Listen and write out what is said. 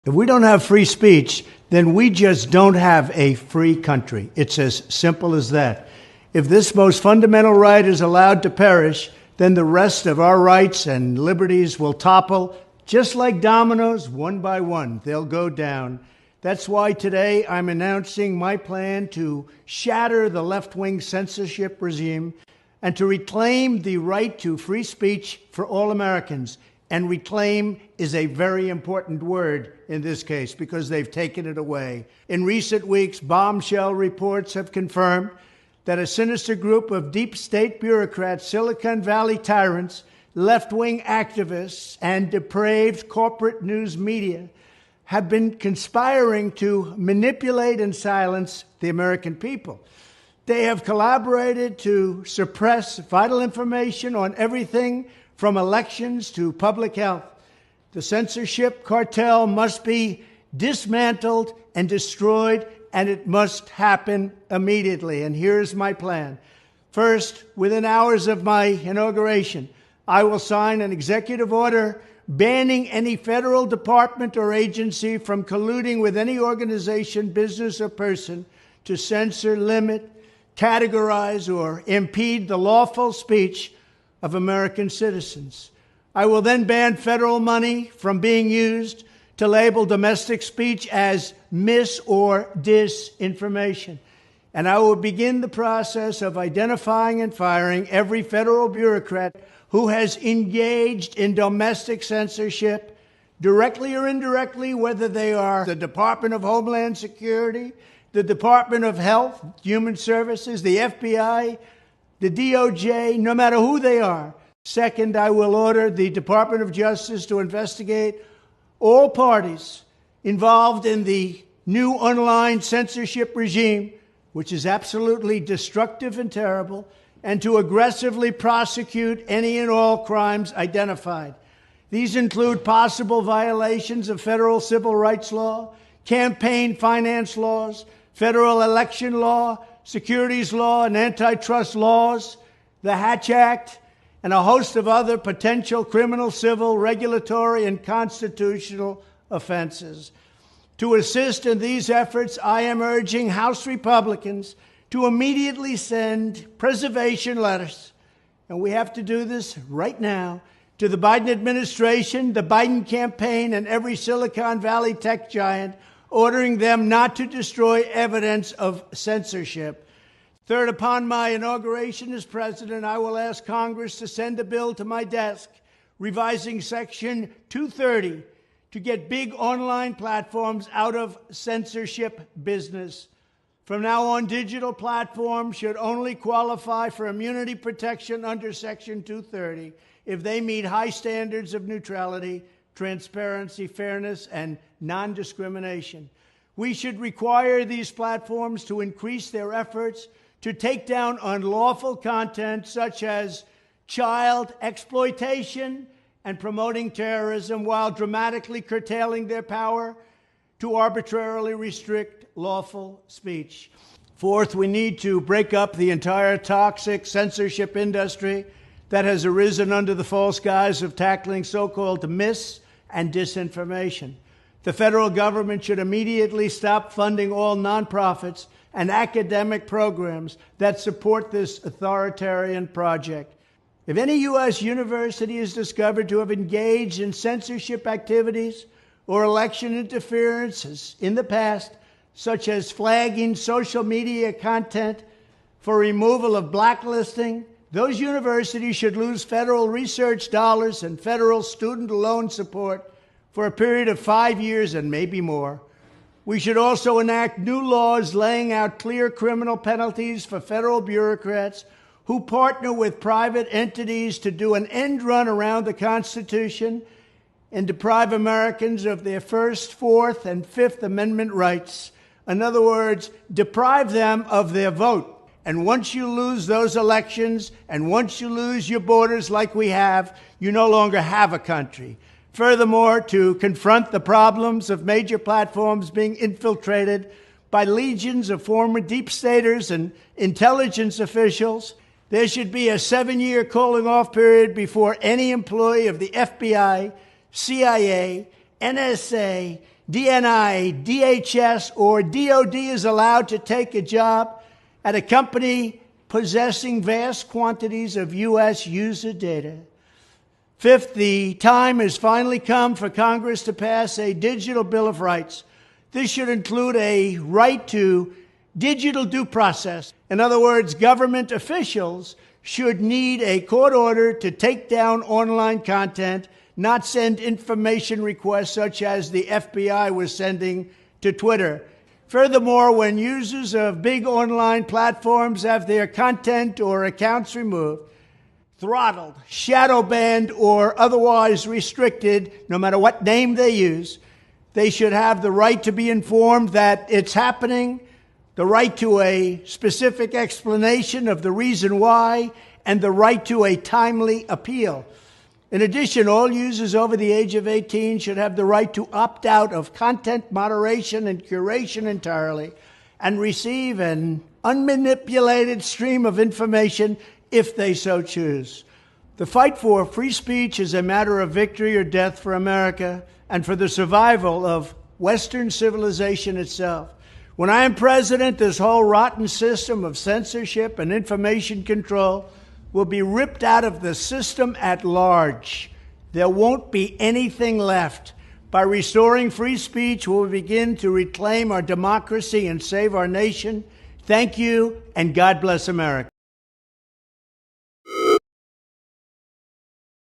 If we don't have free speech, then we just don't have a free country. It's as simple as that. If this most fundamental right is allowed to perish, then the rest of our rights and liberties will topple, just like dominoes, one by one. They'll go down. That's why today I'm announcing my plan to shatter the left-wing censorship regime and to reclaim the right to free speech for all Americans. And reclaim is a very important word in this case because they've taken it away. In recent weeks, bombshell reports have confirmed that a sinister group of deep state bureaucrats, Silicon Valley tyrants, left-wing activists, and depraved corporate news media have been conspiring to manipulate and silence the American people. They have collaborated to suppress vital information on everything from elections to public health. The censorship cartel must be dismantled and destroyed, and it must happen immediately. And here's my plan. First, within hours of my inauguration, I will sign an executive order banning any federal department or agency from colluding with any organization, business, or person to censor, limit, categorize, or impede the lawful speech of American citizens. I will then ban federal money from being used to label domestic speech as mis- or disinformation. And I will begin the process of identifying and firing every federal bureaucrat who has engaged in domestic censorship, directly or indirectly, whether they are the Department of Homeland Security, the Department of Health, Human Services, the FBI, the DOJ, no matter who they are. Second, I will order the Department of Justice to investigate all parties involved in the new online censorship regime, which is absolutely destructive and terrible, and to aggressively prosecute any and all crimes identified. These include possible violations of federal civil rights law, campaign finance laws, federal election law, securities law, and antitrust laws, the Hatch Act, and a host of other potential criminal, civil, regulatory, and constitutional offenses. To assist in these efforts, I am urging House Republicans to immediately send preservation letters, and we have to do this right now, to the Biden administration, the Biden campaign, and every Silicon Valley tech giant, ordering them not to destroy evidence of censorship. Third, upon my inauguration as president, I will ask Congress to send a bill to my desk revising Section 230 to get big online platforms out of censorship business. From now on, digital platforms should only qualify for immunity protection under Section 230 if they meet high standards of neutrality, transparency, fairness, and non-discrimination. We should require these platforms to increase their efforts to take down unlawful content such as child exploitation and promoting terrorism, while dramatically curtailing their power to arbitrarily restrict lawful speech. Fourth, we need to break up the entire toxic censorship industry that has arisen under the false guise of tackling so-called mis- and disinformation. The federal government should immediately stop funding all nonprofits and academic programs that support this authoritarian project. If any U.S. university is discovered to have engaged in censorship activities or election interferences in the past, such as flagging social media content for removal of blacklisting, those universities should lose federal research dollars and federal student loan support for a period of 5 years and maybe more. We should also enact new laws laying out clear criminal penalties for federal bureaucrats who partner with private entities to do an end run around the Constitution and deprive Americans of their First, Fourth, and Fifth Amendment rights. In other words, deprive them of their vote. And once you lose those elections, and once you lose your borders like we have, you no longer have a country. Furthermore, to confront the problems of major platforms being infiltrated by legions of former deep staters and intelligence officials, there should be a 7-year cooling-off period before any employee of the FBI, CIA, NSA, DNI, DHS, or DOD is allowed to take a job at a company possessing vast quantities of U.S. user data. Fifth, the time has finally come for Congress to pass a digital Bill of Rights. This should include a right to digital due process. In other words, government officials should need a court order to take down online content, not send information requests such as the FBI was sending to Twitter. Furthermore, when users of big online platforms have their content or accounts removed, throttled, shadow banned, or otherwise restricted, no matter what name they use, they should have the right to be informed that it's happening, the right to a specific explanation of the reason why, and the right to a timely appeal. In addition, all users over the age of 18 should have the right to opt out of content moderation and curation entirely and receive an unmanipulated stream of information if they so choose. The fight for free speech is a matter of victory or death for America and for the survival of Western civilization itself. When I am president, this whole rotten system of censorship and information control will be ripped out of the system at large. There won't be anything left. By restoring free speech, we'll begin to reclaim our democracy and save our nation. Thank you, and God bless America.